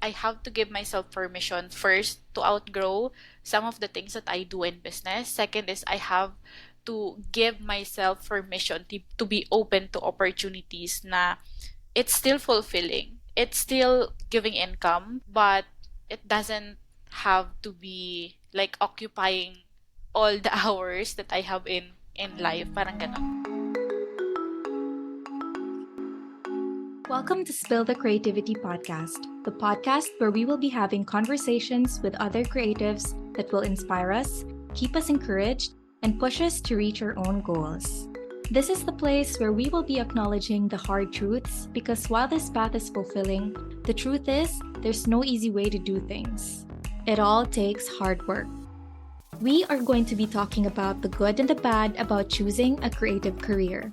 I have to give myself permission first to outgrow some of the things that I do in business. Second is I have to give myself permission to be open to opportunities na it's still fulfilling. It's still giving income, but it doesn't have to be like occupying all the hours that I have in life. Parang ganon. Welcome to Spill the Creativity Podcast, the podcast where we will be having conversations with other creatives that will inspire us, keep us encouraged, and push us to reach our own goals. This is the place where we will be acknowledging the hard truths because while this path is fulfilling, the truth is there's no easy way to do things. It all takes hard work. We are going to be talking about the good and the bad about choosing a creative career.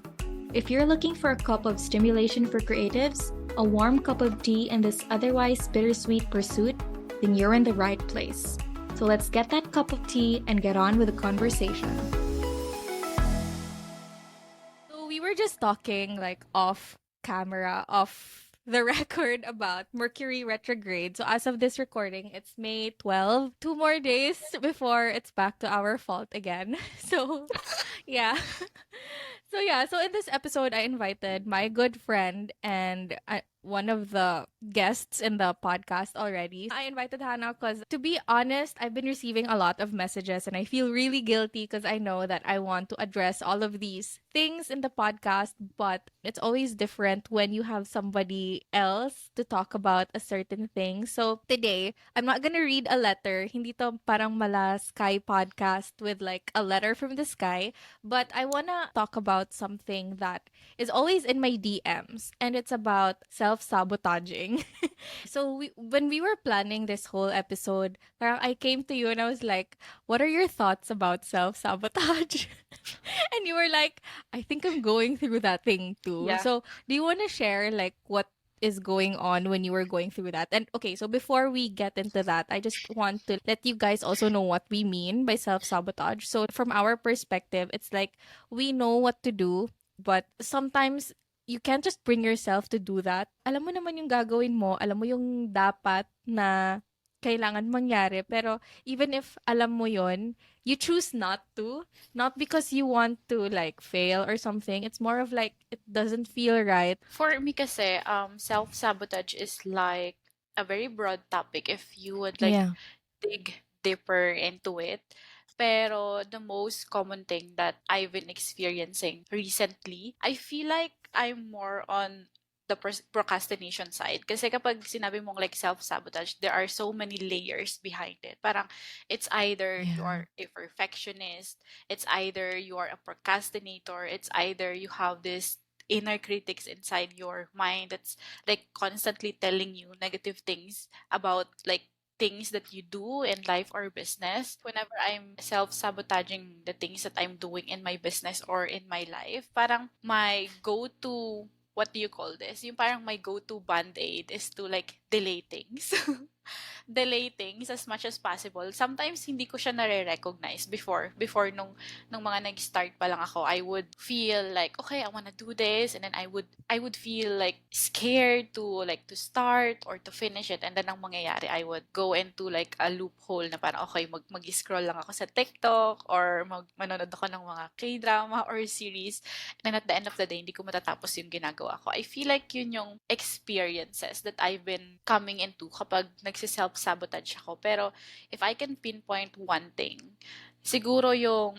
If you're looking for a cup of stimulation for creatives, a warm cup of tea in this otherwise bittersweet pursuit, then you're in the right place. So let's get that cup of tea and get on with the conversation. So we were just talking like off camera, off the record about Mercury retrograde. So as of this recording, it's May 12. 2 more days before it's back to our fault again. So yeah. So in this episode, I invited my good friend and one of the guests in the podcast already. I invited Hannah because, to be honest, I've been receiving a lot of messages and I feel really guilty because I know that I want to address all of these things in the podcast, but it's always different when you have somebody else to talk about a certain thing. So today, I'm not gonna read a letter. Hindi to parang mala sky podcast with like a letter from the sky, but I wanna talk about something that is always in my DMs, and it's about self-sabotaging. So when we were planning this whole episode, parang I came to you and I was like, "What are your thoughts about self-sabotage?" And you were like, "I think I'm going through that thing too." Yeah. So do you want to share like what is going on when you were going through that? And okay, so before we get into that, I just want to let you guys also know what we mean by self-sabotage. So from our perspective, it's like we know what to do, but sometimes you can't just bring yourself to do that. Alam mo naman yung gagawin mo, alam mo yung dapat na kailangan mangyari, pero even if alam mo yon, you choose not to, not because you want to like fail or something. It's more of like it doesn't feel right. For me kasi, self-sabotage is like a very broad topic if you would like Yeah. dig deeper into it. Pero the most common thing that I've been experiencing recently, I feel like I'm more on the procrastination side. Kasi kapag sinabi mong like self-sabotage, there are so many layers behind it. Parang it's either Yeah. you're a perfectionist, it's either you are a procrastinator, it's either you have this inner critics inside your mind that's like constantly telling you negative things about like things that you do in life or business. Whenever I'm self-sabotaging the things that I'm doing in my business or in my life, parang my go-to, what do you call this? Yung parang my go-to band-aid is to like delay things. Delay things as much as possible. Sometimes hindi ko siya nare-recognize before nung mga nag-start pa lang ako. I would feel like okay, I wanna do this, and then I would feel like scared to start or to finish it, and then ang mangyayari I would go into like a loophole na parang okay, mag-scroll lang ako sa TikTok or manonood ako ng mga K-drama or series, and then at the end of the day hindi ko matatapos yung ginagawa ko. I feel like yun yung experiences that I've been coming into kapag nagsi-self-sabotage ako. Pero if I can pinpoint one thing, siguro yung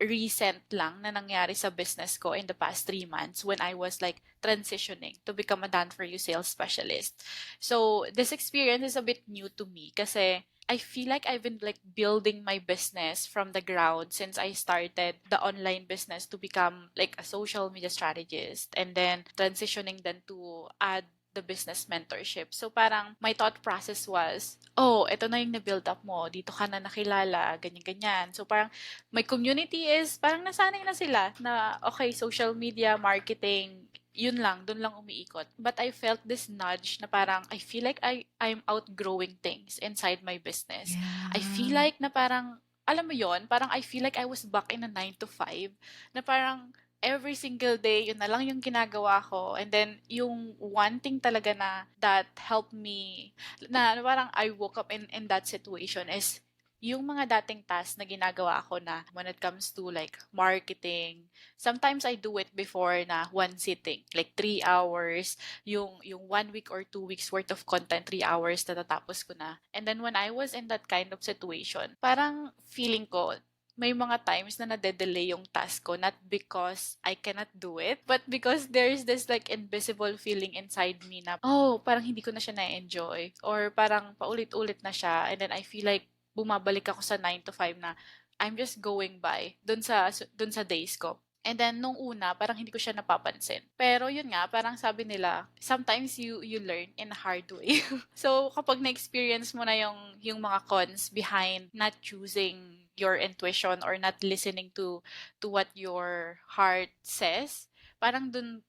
recent lang na nangyari sa business ko in the past 3 months when I was like transitioning to become a done for you sales specialist. So this experience is a bit new to me kasi I feel like I've been like building my business from the ground since I started the online business to become like a social media strategist and then transitioning then to add the business mentorship. So parang my thought process was, oh, ito na yung na-build up mo, dito ka na nakilala, ganyan-ganyan. So parang my community is parang nasanay na sila na okay, social media, marketing, yun lang, dun lang umiikot. But I felt this nudge na parang I feel like I'm outgrowing things inside my business. I feel Yeah. like na parang alam mo yon, parang I feel like I was back in a 9 to 5 na parang every single day, yun na lang yung ginagawa ko. And then, yung one thing talaga na that helped me, na parang I woke up in that situation is yung mga dating tasks na ginagawa ko na when it comes to like marketing, sometimes I do it before na one sitting, like 3 hours, yung 1 week or 2 weeks worth of content, 3 hours natatapos ko na. And then when I was in that kind of situation, parang feeling ko, may mga times na nade-delay yung task ko, not because I cannot do it, but because there's this like invisible feeling inside me na, oh, parang hindi ko na siya na-enjoy, or parang paulit-ulit na siya, and then I feel like bumabalik ako sa 9 to 5 na I'm just going by dun sa days ko. And then nung una, parang hindi ko siya napapansin. Pero yun nga, parang sabi nila, sometimes you learn in a hard way. So kapag na-experience mo na yung mga cons behind not choosing your intuition or not listening to what your heart says, parang dun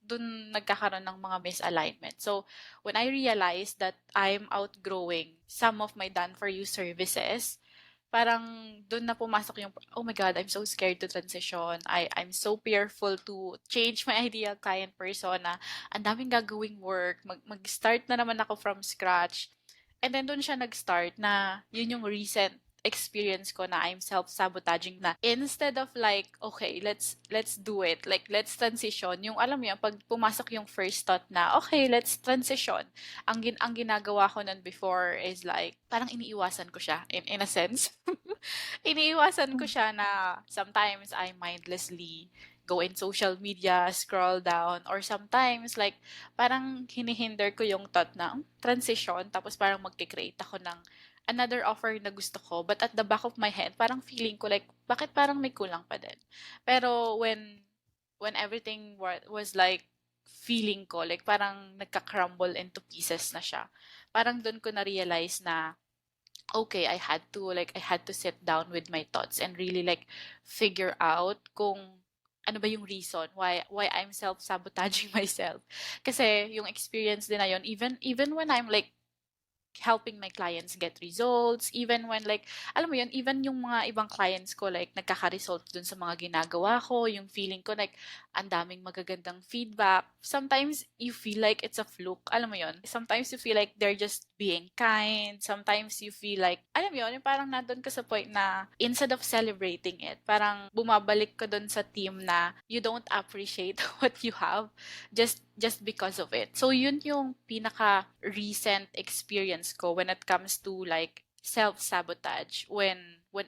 nagkakaroon ng mga misalignment. So when I realized that I'm outgrowing some of my done for you services, parang dun na pumasok yung, oh my God, I'm so scared to transition. I'm so fearful to change my ideal client persona. Ang daming gagawing work. Mag-start na naman ako from scratch. And then dun siya nag-start na yun yung recent experience ko na I'm self-sabotaging na instead of like, okay, let's do it. Like, let's transition. Yung alam mo yun, pag pumasok yung first thought na, okay, let's transition. Ang ginagawa ko nun before is like, parang iniiwasan ko siya in a sense. Iniiwasan ko siya na sometimes I mindlessly go in social media, scroll down, or sometimes like parang hinihinder ko yung thought na transition, tapos parang magkikreate ako ng another offer na gusto ko, but at the back of my head, parang feeling ko like, bakit parang may kulang pa din? Pero when everything was like, feeling ko, like parang nagka-crumble into pieces na siya. Parang doon ko na-realize na, okay, I had to sit down with my thoughts and really like figure out kung ano ba yung reason why I'm self-sabotaging myself. Kasi yung experience din na yun, even when I'm like helping my clients get results, even when like, alam mo yun, even yung mga ibang clients ko like nagkaka-result dun sa mga ginagawa ko, yung feeling ko like ang daming magagandang feedback. Sometimes you feel like it's a fluke, alam mo yun. Sometimes you feel like they're just being kind. Sometimes you feel like, alam mo yun, yung parang nandun ka sa point na instead of celebrating it, parang bumabalik ka dun sa team na you don't appreciate what you have just because of it. So yun yung pinaka recent experience ko when it comes to like self-sabotage when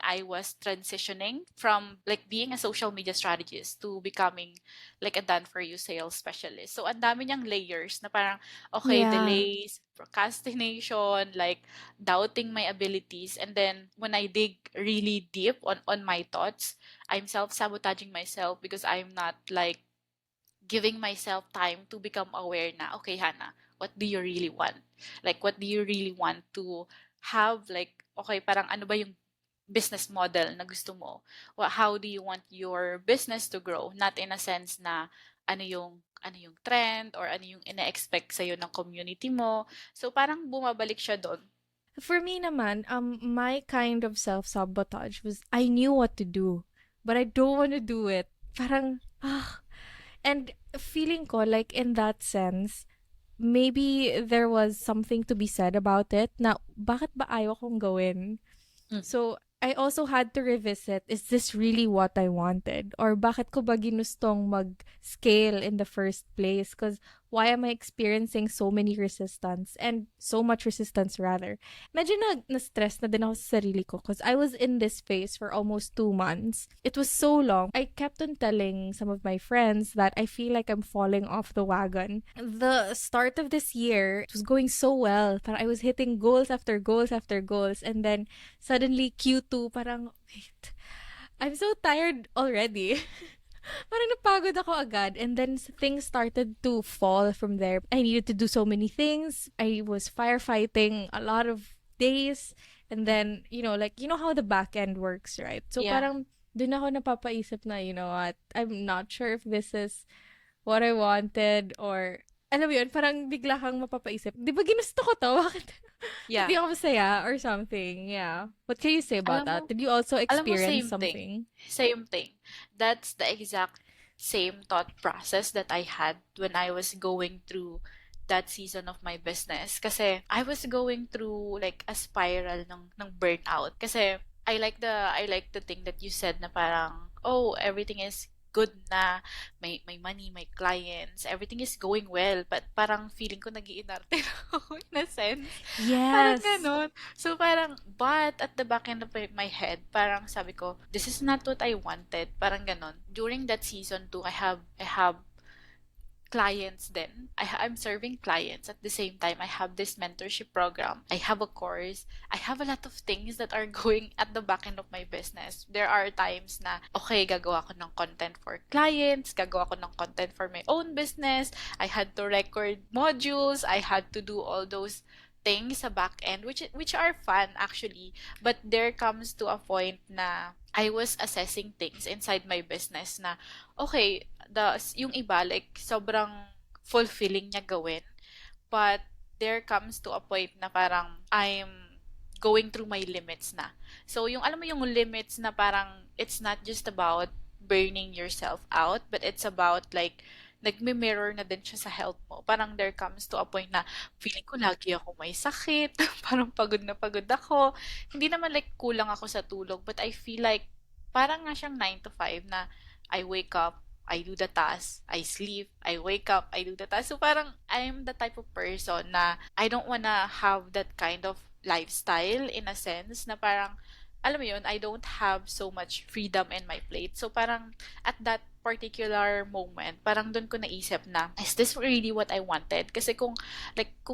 I was transitioning from like being a social media strategist to becoming like a done for you sales specialist. So ang dami niyang layers na parang okay, Yeah. delays, procrastination, like doubting my abilities, and then when I dig really deep on my thoughts, I'm self-sabotaging myself because I'm not like giving myself time to become aware na, okay, Hannah, what do you really want? Like, what do you really want to have? Like, okay, parang ano ba yung business model na gusto mo? How do you want your business to grow? Not in a sense na ano yung trend or ano yung ina-expect sa'yo ng community mo. So, parang bumabalik siya doon. For me naman, my kind of self-sabotage was I knew what to do, but I don't want to do it. Parang, and feeling ko like in that sense, maybe there was something to be said about it na bakit ba ayaw kong gawin? Mm. So, I also had to revisit, is this really what I wanted? Or bakit ko ba ginustong mag-scale in the first place? Because why am I experiencing so many resistance and so much resistance rather? Medyo na-stress na din ako sa sarili ko because I was in this phase for almost 2 months. It was so long. I kept on telling some of my friends that I feel like I'm falling off the wagon. The start of this year, it was going so well. Parang I was hitting goals after goals after goals, and then suddenly Q2 parang wait, I'm so tired already. Parang napagod ako agad, and then things started to fall from there. I needed to do so many things. I was firefighting a lot of days, and then like how the back end works, right? So Yeah. parang dun ako napapaisip na, you know what, I'm not sure if this is what I wanted, or alam mo yun, parang bigla kang mapapaisip, di ba ginusto ko to? Bakit Yeah. hindi ako masaya or something? Yeah. What can you say about Alam mo, that? Did you also alam mo experience same thing. something? Same thing. That's the exact same thought process that I had when I was going through that season of my business. Kasi I was going through like a spiral ng burnout. Kasi I like the thing that you said na parang, oh, everything is good na, may money, may clients, everything is going well, but parang feeling ko nag-iinarte ako in a sense. Parang Yes. gano'n. So parang, but at the back end of my head, parang sabi ko, this is not what I wanted. Parang gano'n. During that season too, I have clients then. I'm serving clients at the same time. I have this mentorship program. I have a course. I have a lot of things that are going at the back end of my business. There are times na, okay, gagawa ko ng content for clients, gagawa ko ng content for my own business. I had to record modules. I had to do all those things sa back end, which are fun actually. But there comes to a point na I was assessing things inside my business na, okay, yung iba, like, sobrang fulfilling niya gawin. But there comes to a point na parang I'm going through my limits na. So, yung alam mo yung limits na parang it's not just about burning yourself out, but it's about like nagme-mirror na din siya sa health mo. Parang there comes to a point na feeling ko lagi ako may sakit, parang pagod na pagod ako. Hindi naman like kulang ako sa tulog, but I feel like parang nga siyang 9 to 5 na I wake up, I do the task, I sleep, I wake up, I do the task. So parang I'm the type of person na I don't wanna have that kind of lifestyle in a sense na parang alam mo yun, I don't have so much freedom in my plate. So parang at that particular moment, parang doon ko naisip na, is this really what I wanted? Kasi kung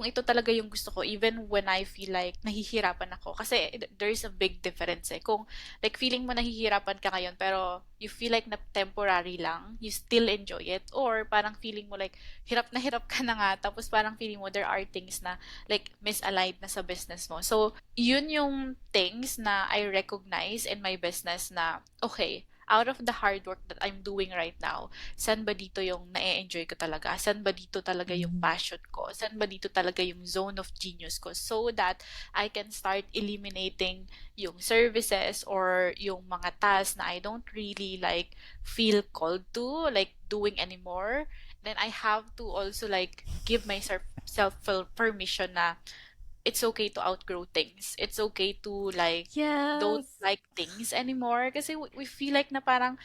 ito talaga yung gusto ko, even when I feel like nahihirapan ako, kasi there's a big difference eh. Kung like feeling mo nahihirapan ka ngayon, pero you feel like na temporary lang, you still enjoy it, or parang feeling mo like hirap ka na nga, tapos parang feeling mo there are things na like misaligned na sa business mo. So, yun yung things na I recognize in my business na, okay, out of the hard work that I'm doing right now, saan ba dito yung na-enjoy ko talaga? Saan ba dito talaga yung passion ko? Saan ba dito talaga yung zone of genius ko? So that I can start eliminating yung services or yung mga tasks na I don't really like feel called to, like doing anymore. Then I have to also like give myself permission na it's okay to outgrow things. It's okay to like don't Yes. like things anymore kasi we feel like na parang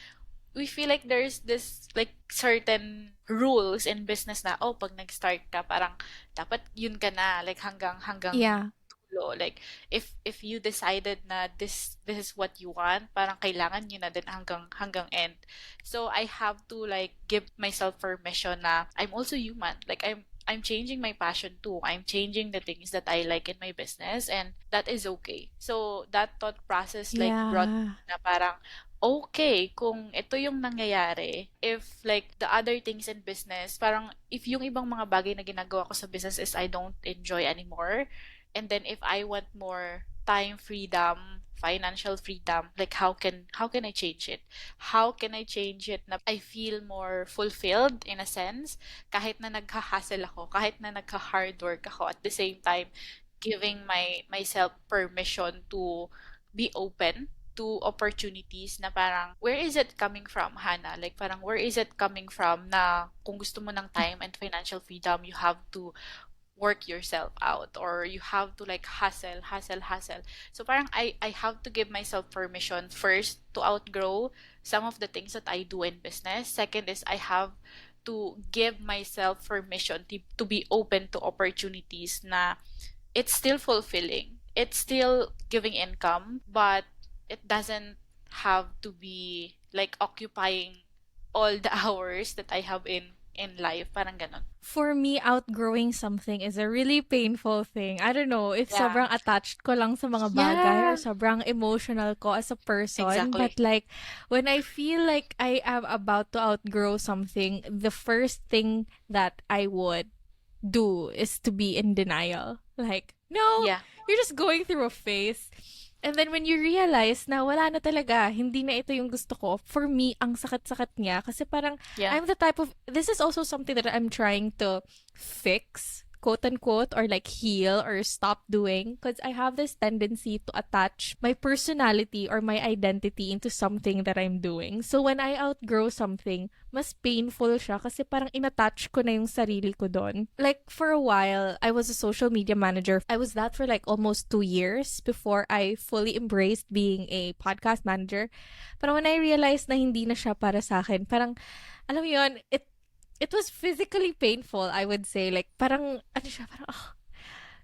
we feel like there's this like certain rules in business na oh pag nag-start ka parang dapat yun ka na like hanggang Yeah. dulo like if you decided na this is what you want parang kailangan yun na din hanggang end. So I have to like give myself permission na I'm also human. Like I'm changing my passion too. I'm changing the things that I like in my business and that is okay. So that thought process like brought Yeah. na parang okay kung ito yung nangyayari if like the other things in business parang if yung ibang mga bagay na ginagawa ko sa business is I don't enjoy anymore and then if I want more time freedom financial freedom like how can I change it, how can I change it na I feel more fulfilled in a sense kahit na nagha-hustle ako, kahit na nagha-hard work ako at the same time giving myself permission to be open to opportunities na parang where is it coming from, Hannah? Like parang where is it coming from na kung gusto mo ng time and financial freedom, you have to work yourself out or you have to like hustle. So parang I have to give myself permission first to outgrow some of the things that I do in business. Second is I have to give myself permission to be open to opportunities na it's still fulfilling. It's still giving income, but it doesn't have to be like occupying all the hours that I have in life. Parang ganon. For me, outgrowing something is a really painful thing. I don't know if Yeah. sobrang attached ko lang sa mga bagay or Yeah. sobrang emotional ko as a person. Exactly. But like, when I feel like I am about to outgrow something, the first thing that I would do is to be in denial. Like, no, Yeah. you're just going through a phase. And then when you realize na wala na talaga, hindi na ito yung gusto ko, for me, ang sakit-sakit niya. Kasi parang, Yeah. I'm the type of, this is also something that I'm trying to fix quote unquote, or like heal or stop doing, because I have this tendency to attach my personality or my identity into something that I'm doing. So when I outgrow something, mas painful siya kasi parang inattach ko na yung sarili ko doon. Like for a while, I was a social media manager. I was that for like almost 2 years before I fully embraced being a podcast manager. Pero when I realized na hindi na siya para sa akin, parang, alam mo yun, it was physically painful, I would say. Like, parang, ano siya, parang,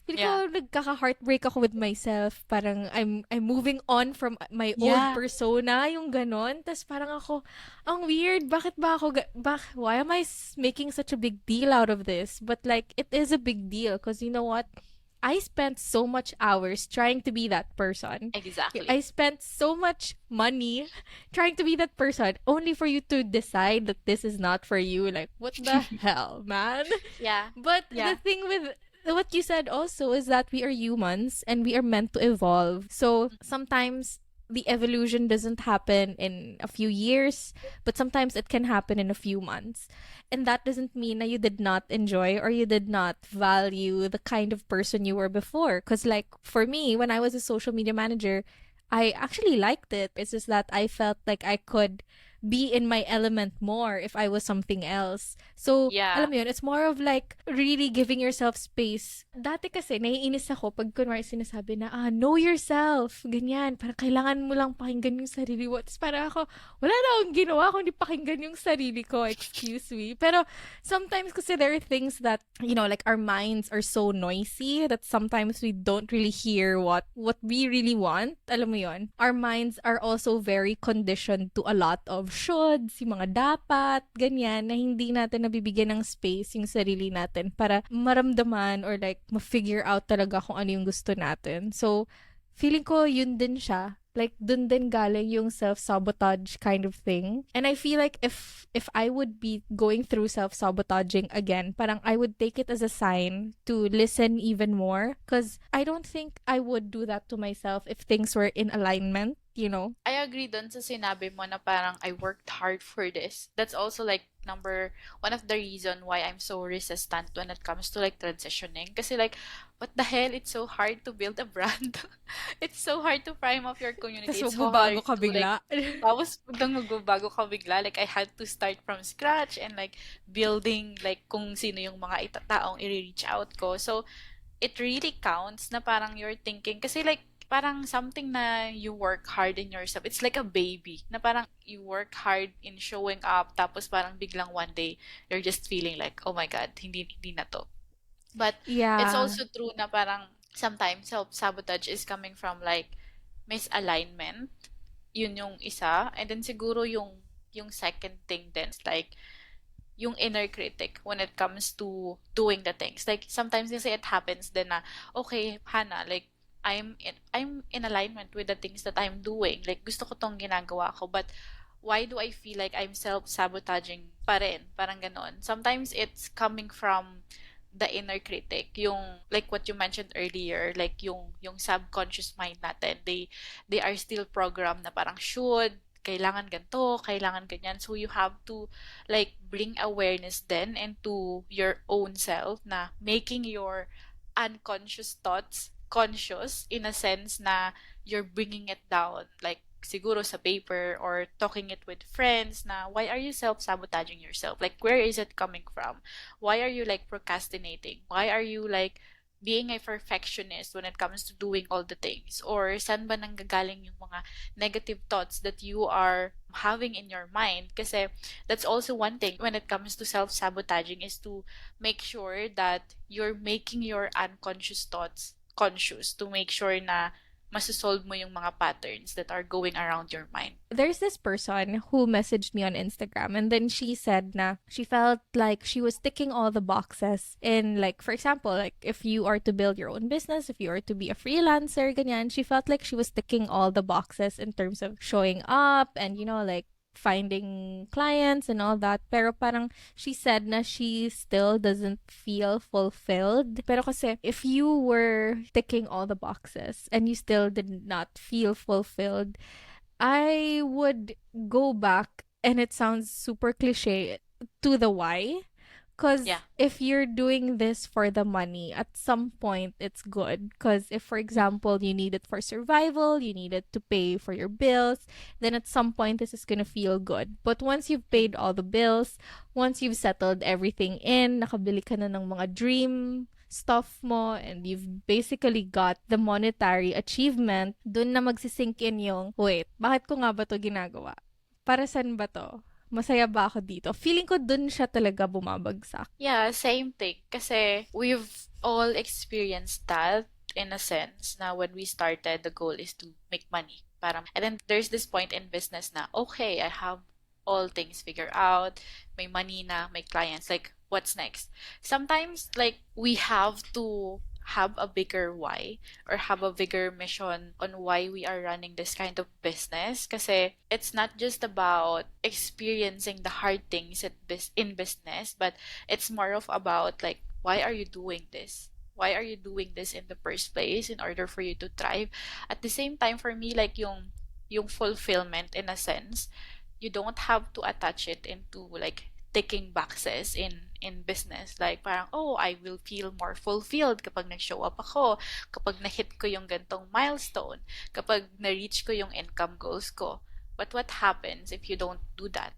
feeling ko Yeah. nagkaka-heartbreak ako with myself. Parang I'm moving on from my old Yeah. persona, yung ganon. Tapos parang ako, ang weird, bakit ba ako, why am I making such a big deal out of this? But like, it is a big deal because you know what? I spent so much hours trying to be that person. Exactly. I spent so much money trying to be that person only for you to decide that this is not for you. Like, what the hell, man? Yeah. But the Yeah. thing with what you said also is that we are humans and we are meant to evolve. So sometimes the evolution doesn't happen in a few years, but sometimes it can happen in a few months. And that doesn't mean that you did not enjoy or you did not value the kind of person you were before. Because, like, for me, when I was a social media manager, I actually liked it. It's just that I felt like I could be in my element more if I was something else. So, Yeah. alam mo yun, it's more of like really giving yourself space. Dati kasi, naiinis ako pag kunwari sinasabi na, know yourself, ganyan. Parang kailangan mo lang pakinggan yung sarili mo. Tapos parang ako, wala na akong ginawa kundi pakinggan yung sarili ko, excuse me. Pero sometimes kasi there are things that, you know, like our minds are so noisy that sometimes we don't really hear what we really want. Alam mo yun? Our minds are also very conditioned to a lot of shoulds, yung mga dapat, ganyan, na hindi natin nabibigyan ng space yung sarili natin para maramdaman or like ma-figure out talaga kung ano yung gusto natin. So, feeling ko yun din siya. Like, dun din galing yung self-sabotage kind of thing. And I feel like if I would be going through self-sabotaging again, parang I would take it as a sign to listen even more. Because I don't think I would do that to myself if things were in alignment, you know? I agree dun sa sinabi mo na parang I worked hard for this. That's also like one of the reason why I'm so resistant when it comes to like transitioning. Kasi like, what the hell? It's so hard to build a brand. It's so hard to prime up your community. Tapos It's so magbabago hard ka to like, bigla. tapos biglang magbabago ka bigla. Like, I had to start from scratch and like building like kung sino yung mga taong i-reach out ko. So, it really counts na parang you're thinking, kasi like, parang something na you work hard in yourself. It's like a baby na parang you work hard in showing up tapos parang biglang one day you're just feeling like, oh my God, hindi na to. But it's Yeah. also true na parang sometimes self-sabotage is coming from like misalignment. Yun yung isa. And then siguro yung second thing then is like yung inner critic when it comes to doing the things. Like sometimes kasi it happens then na, okay, Hannah, like I'm in alignment with the things that I'm doing. Like gusto ko tong ginagawa ko, but why do I feel like I'm self-sabotaging pa rin? Parang ganon. Sometimes it's coming from the inner critic, yung like what you mentioned earlier, like yung subconscious mind natin, they are still programmed na parang should, kailangan ganito, kailangan ganyan. So you have to like bring awareness then into your own self na making your unconscious thoughts conscious in a sense na you're bringing it down like siguro sa paper or talking it with friends na why are you self-sabotaging yourself? Like where is it coming from? Why are you like procrastinating? Why are you like being a perfectionist when it comes to doing all the things? Or saan ba nanggagaling yung mga negative thoughts that you are having in your mind? Kasi that's also one thing when it comes to self-sabotaging is to make sure that you're making your unconscious thoughts conscious to make sure na masasolve mo yung mga patterns that are going around your mind. There's this person who messaged me on Instagram and then she said na she felt like she was ticking all the boxes in like, for example, like if you are to build your own business, if you are to be a freelancer, ganyan, she felt like she was ticking all the boxes in terms of showing up and, you know, like finding clients and all that. Pero parang she said na she still doesn't feel fulfilled. Pero kasi if you were ticking all the boxes and you still did not feel fulfilled, I would go back, and it sounds super cliche, to the why. Yeah. Because if you're doing this for the money, at some point it's good. Because if, for example, you need it for survival, you need it to pay for your bills, then at some point this is gonna feel good. But once you've paid all the bills, once you've settled everything in, nakabili ka na ng mga dream stuff mo, and you've basically got the monetary achievement, dun na magsisink in yung, wait, bakit ko nga ba to ginagawa? Para saan ba to? Masaya ba ako dito? Feeling ko dun siya talaga bumabagsak. Yeah, same thing. Kasi we've all experienced that in a sense na when we started, the goal is to make money. Parang, and then there's this point in business na, okay, I have all things figured out, may money na, may clients, like, what's next? Sometimes, like, we have to have a bigger why or have a bigger mission on why we are running this kind of business kasi it's not just about experiencing the hard things in business, but it's more of about like, why are you doing this? Why are you doing this in the first place in order for you to thrive? At the same time, for me, like yung fulfillment in a sense, you don't have to attach it into like ticking boxes in business. Like parang, oh, I will feel more fulfilled kapag nag-show up ako, kapag na-hit ko yung gantong milestone, kapag na-reach ko yung income goals ko. But what happens if you don't do that?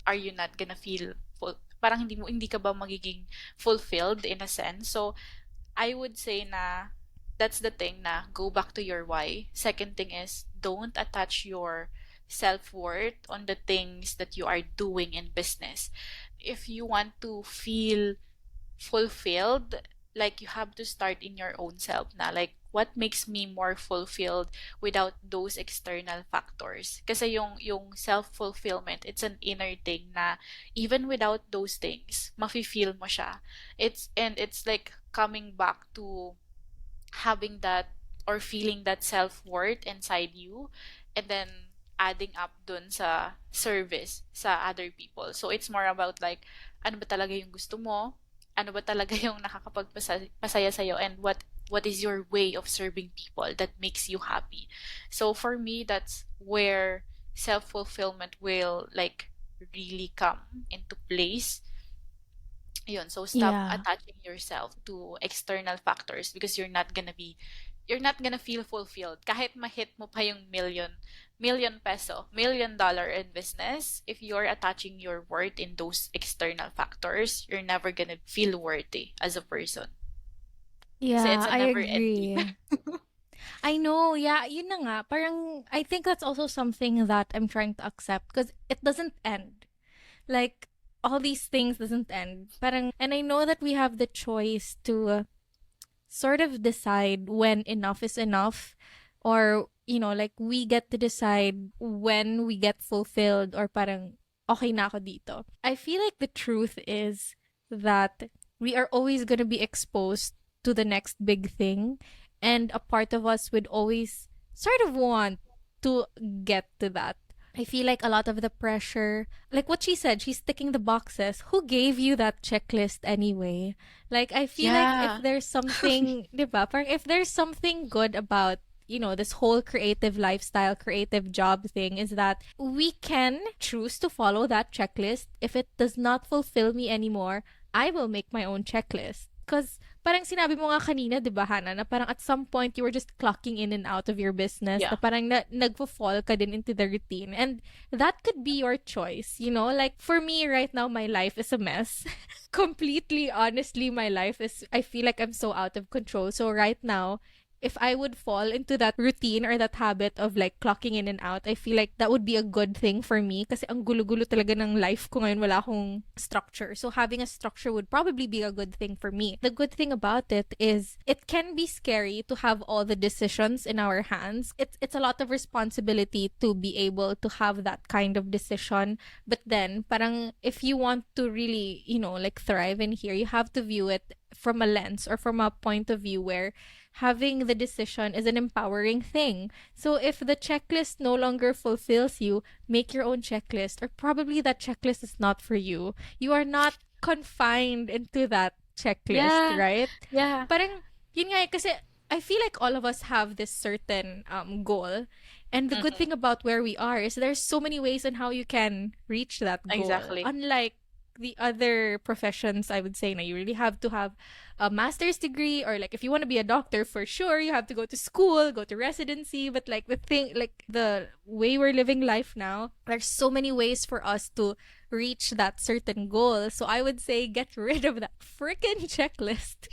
Are you not gonna feel full? Parang hindi ka ba magiging fulfilled in a sense? So I would say na that's the thing na go back to your why. Second thing is don't attach your self-worth on the things that you are doing in business. If you want to feel fulfilled, like you have to start in your own self na like what makes me more fulfilled without those external factors. Kasi yung self-fulfillment, it's an inner thing na even without those things, mafe-feel mo siya. It's like coming back to having that or feeling that self-worth inside you and then adding up dun sa service sa other people. So it's more about like ano ba talaga yung gusto mo? Ano ba talaga yung nakakapagpasaya sa'yo and what is your way of serving people that makes you happy. So for me that's where self-fulfillment will like really come into place. Yun, so stop Yeah. attaching yourself to external factors because you're not gonna feel fulfilled kahit ma-hit mo pa yung $1 million in business. If you're attaching your worth in those external factors, you're never gonna feel worthy as a person kasi it's Yeah, a I never ending. agree. I know, yeah, yun na nga. Parang, I think that's also something that I'm trying to accept because it doesn't end. Like, all these things doesn't end. Parang, and I know that we have the choice to sort of decide when enough is enough, or like we get to decide when we get fulfilled, or parang okay na ako dito. I feel like the truth is that we are always going to be exposed to the next big thing, and a part of us would always sort of want to get to that. I feel like a lot of the pressure, like what she said, she's ticking the boxes. Who gave you that checklist anyway? Like, I feel like if Yeah. there's something, diba? Parang if there's something good about, this whole creative lifestyle, creative job thing, is that we can choose to follow that checklist. If it does not fulfill me anymore, I will make my own checklist. Because parang sinabi mo nga kanina, di ba, Hannah, na parang at some point you were just clocking in and out of your business, na Yeah. parang nagfo-fall ka din into the routine. And that could be your choice, Like, for me right now, my life is a mess. Completely, honestly, my life is, I feel like I'm so out of control. So right now, if I would fall into that routine or that habit of like clocking in and out, I feel like that would be a good thing for me kasi ang gulo-gulo talaga ng life ko ngayon, wala akong structure. So having a structure would probably be a good thing for me. The good thing about it is it can be scary to have all the decisions in our hands. It's a lot of responsibility to be able to have that kind of decision. But then parang if you want to really, like thrive in here, you have to view it from a lens or from a point of view where having the decision is an empowering thing. So if the checklist no longer fulfills you, make your own checklist. Or probably that checklist is not for you. You are not confined into that checklist, Yeah. right? Yeah. Parang, yun nga kasi I feel like all of us have this certain goal. And the good Mm-hmm. thing about where we are is there's so many ways on how you can reach that goal. Exactly. Unlike the other professions, I would say, na you really have to have a master's degree, or like if you want to be a doctor, for sure you have to go to school, go to residency. But like the thing, like the way we're living life now, there's so many ways for us to reach that certain goal. So I would say get rid of that freaking checklist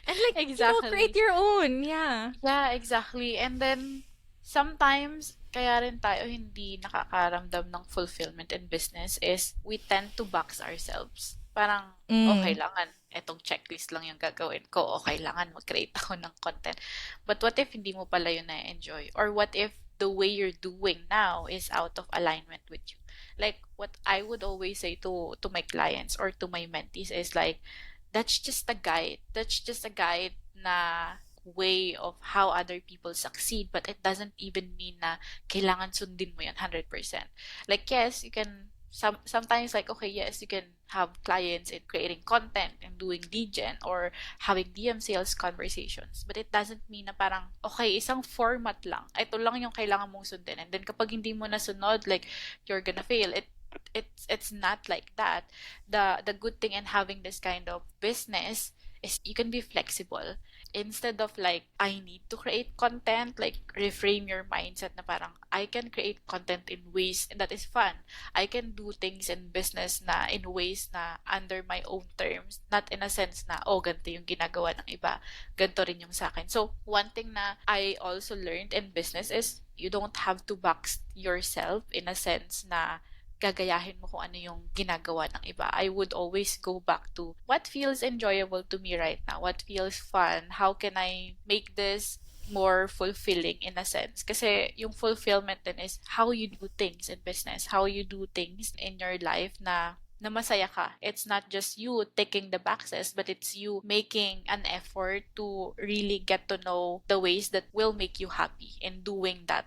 and like, create Exactly. your own. Yeah. Yeah, exactly. And then, sometimes, kaya rin tayo hindi nakakaramdam ng fulfillment in business is we tend to box ourselves. Parang, oh, Mm. kailangan, etong checklist lang yung gagawin ko, o kailangan mag-create ako ng content. But what if hindi mo pala yun na-enjoy? Or what if the way you're doing now is out of alignment with you? Like, what I would always say to my clients or to my mentees is like, that's just a guide. That's just a guide na way of how other people succeed, but it doesn't even mean na kailangan sundin mo yan 100%. Like, yes, you can sometimes, like, okay, yes, you can have clients in creating content and doing lead gen or having DM sales conversations, but it doesn't mean na parang okay, isang format lang, ito lang yung kailangan mong sundin, and then kapag hindi mo nasunod, like, you're gonna fail. It's not like that. The good thing in having this kind of business is you can be flexible. Instead of like, I need to create content, like reframe your mindset na parang I can create content in ways that is fun. I can do things in business na in ways na under my own terms, not in a sense na oh, ganito yung ginagawa ng iba, ganito rin yung sa akin. So one thing na I also learned in business is you don't have to box yourself in a sense na gagayahin mo kung ano yung ginagawa ng iba. I would always go back to what feels enjoyable to me right now, what feels fun, how can I make this more fulfilling in a sense. Kasi yung fulfillment din is how you do things in business, how you do things in your life na masaya ka. It's not just you ticking the boxes, but it's you making an effort to really get to know the ways that will make you happy in doing that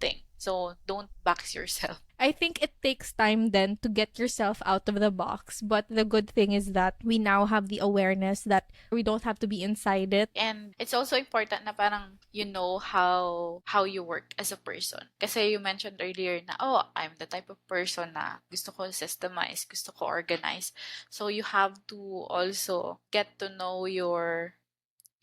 thing. So don't box yourself. I think it takes time then to get yourself out of the box. But the good thing is that we now have the awareness that we don't have to be inside it. And it's also important na parang you know how you work as a person. Kasi you mentioned earlier na, oh, I'm the type of person na gusto ko systemize, gusto ko organize. So you have to also get to know your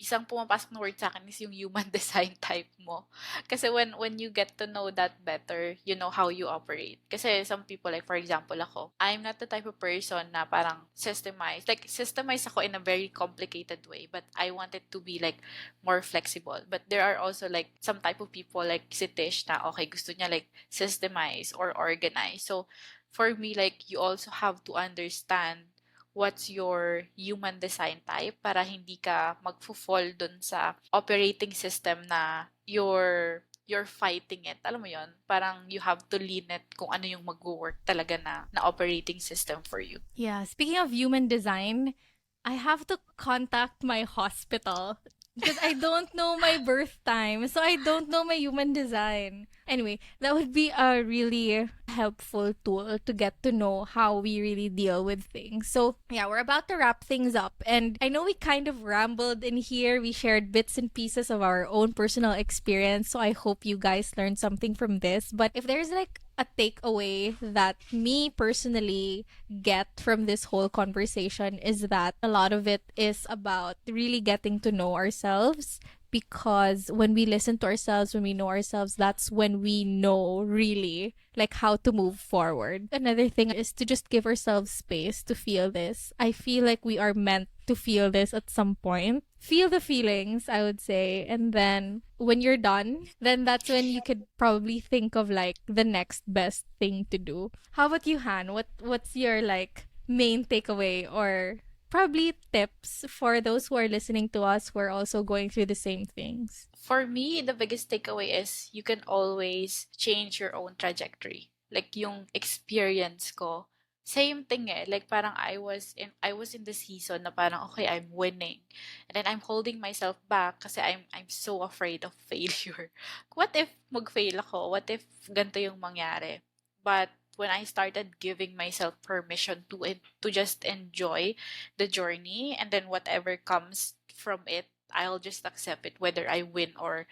isang pumapasok na word sa akin is yung human design type mo. Kasi when you get to know that better, you know how you operate. Kasi some people, like for example ako, I'm not the type of person na parang systemized. Like, systemized ako in a very complicated way, but I want it to be like more flexible. But there are also like some type of people like si Tish na okay, gusto niya like systemize or organize. So, for me, like, you also have to understand what's your human design type para hindi ka magfo-fall dun sa operating system na you're fighting it. Alam mo yon, parang you have to lean it kung ano yung mag-work talaga na operating system for you. Yeah, speaking of human design, I have to contact my hospital because I don't know my birth time. So I don't know my human design. Anyway, that would be a really helpful tool to get to know how we really deal with things. So, yeah, we're about to wrap things up. And I know we kind of rambled in here. We shared bits and pieces of our own personal experience. So I hope you guys learned something from this. But if there's like a takeaway that me personally get from this whole conversation is that a lot of it is about really getting to know ourselves, because when we listen to ourselves, when we know ourselves, that's when we know really like how to move forward. Another thing is to just give ourselves space to feel this. I feel like we are meant to feel this at some point. Feel the feelings, I would say. And then when you're done, then that's when you could probably think of like the next best thing to do. How about you, Han? What's your like main takeaway or probably tips for those who are listening to us who are also going through the same things? For me, the biggest takeaway is you can always change your own trajectory. Like yung experience ko, same thing eh. Like parang I was in the season na parang okay, I'm winning. And then I'm holding myself back kasi I'm so afraid of failure. What if mag-fail ako? What if ganito yung mangyari? But when I started giving myself permission to just enjoy the journey, and then whatever comes from it, I'll just accept it whether I win or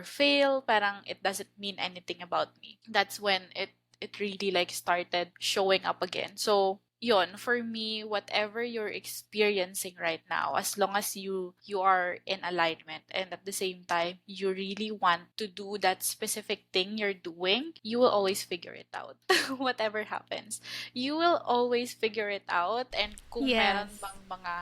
fail. Parang it doesn't mean anything about me. That's when it really like started showing up again. So yon, for me, whatever you're experiencing right now, as long as you are in alignment and at the same time you really want to do that specific thing you're doing, you will always figure it out. Whatever happens, you will always figure it out. And kung meron Yes. bang mga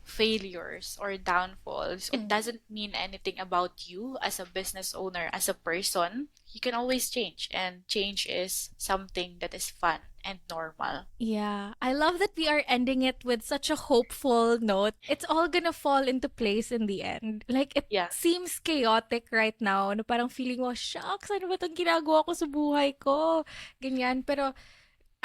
failures or downfalls, it doesn't mean anything about you as a business owner, as a person. You can always change, and change is something that is fun and normal. Yeah, I love that we are ending it with such a hopeful note. It's all gonna fall into place in the end. Like, it Yeah. seems chaotic right now. Na parang feeling mo, shucks, ano ba itong ginagawa ko sa buhay ko? Ganyan. Pero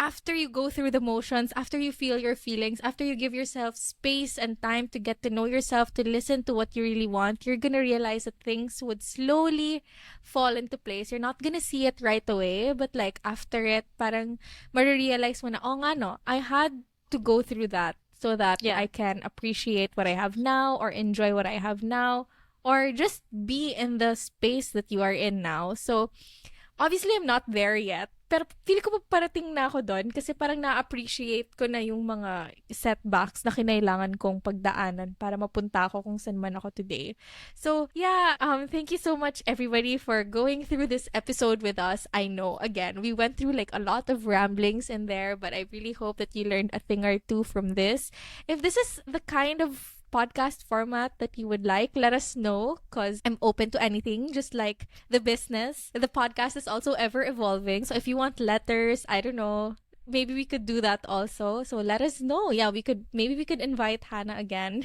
after you go through the motions, after you feel your feelings, after you give yourself space and time to get to know yourself, to listen to what you really want, you're gonna realize that things would slowly fall into place. You're not gonna see it right away, but like after it, parang marirealize mo na, oh nga no, I had to go through that so that Yeah. I can appreciate what I have now or enjoy what I have now or just be in the space that you are in now. So obviously, I'm not there yet. Pero feel ko pa parating na ako doon kasi parang na-appreciate ko na yung mga setbacks na kinailangan kong pagdaanan para mapunta ako kung saan man ako today. So, yeah, thank you so much everybody for going through this episode with us. I know, again, we went through like a lot of ramblings in there, but I really hope that you learned a thing or two from this. If this is the kind of podcast format that you would like, let us know because I'm open to anything, just like the business. The podcast is also ever evolving. So if you want letters, I don't know, maybe we could do that also. So let us know. Yeah, maybe we could invite Hannah again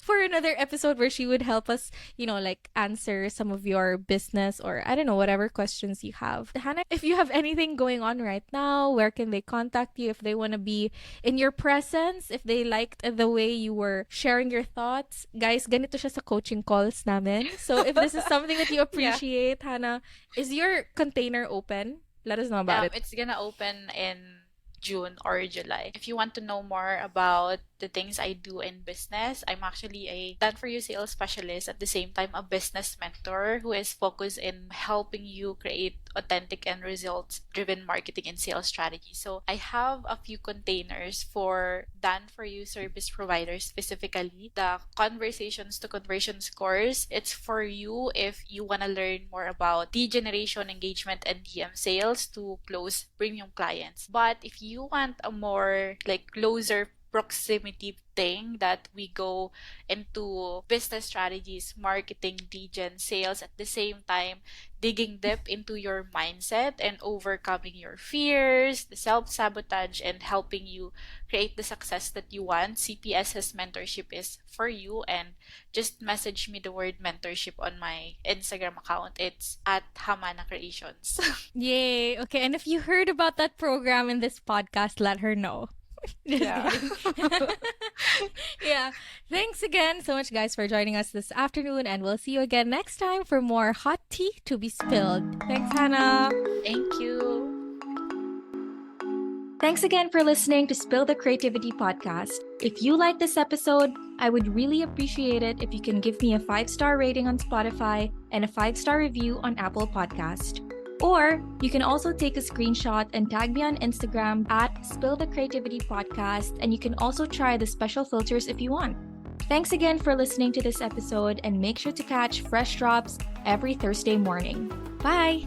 for another episode where she would help us, like answer some of your business or I don't know, whatever questions you have. Hannah, if you have anything going on right now, where can they contact you if they want to be in your presence, if they liked the way you were sharing your thoughts? Guys, ganito siya sa coaching calls namin. So if this is something that you Yeah. appreciate, Hannah, is your container open? Let us know about it. It's gonna open in June or July. If you want to know more about the things I do in business, I'm actually a done for you sales specialist, at the same time a business mentor who is focused in helping you create authentic and results driven marketing and sales strategies. So I have a few containers for done for you service providers, specifically the conversations to conversions course. It's for you if you want to learn more about lead generation, engagement, and DM sales to close premium clients. But if you want a more like closer proximity thing, that we go into business strategies, marketing, lead gen, sales, at the same time digging deep into your mindset and overcoming your fears, the self-sabotage, and helping you create the success that you want, CPS's mentorship is for you. And just message me the word mentorship on my Instagram account. It's at Hamana Creations. Yay. Okay. And if you heard about that program in this podcast, let her know. Just Yeah. kidding. Yeah. Thanks again so much, guys, for joining us this afternoon. And we'll see you again next time for more hot tea to be spilled. Thanks, Hannah. Thank you. Thanks again for listening to Spill the Creativity podcast. If you like this episode, I would really appreciate it if you can give me a 5-star rating on Spotify and a 5-star review on Apple Podcast. Or you can also take a screenshot and tag me on Instagram at Spill the Creativity Podcast, and you can also try the special filters if you want. Thanks again for listening to this episode, and make sure to catch fresh drops every Thursday morning. Bye!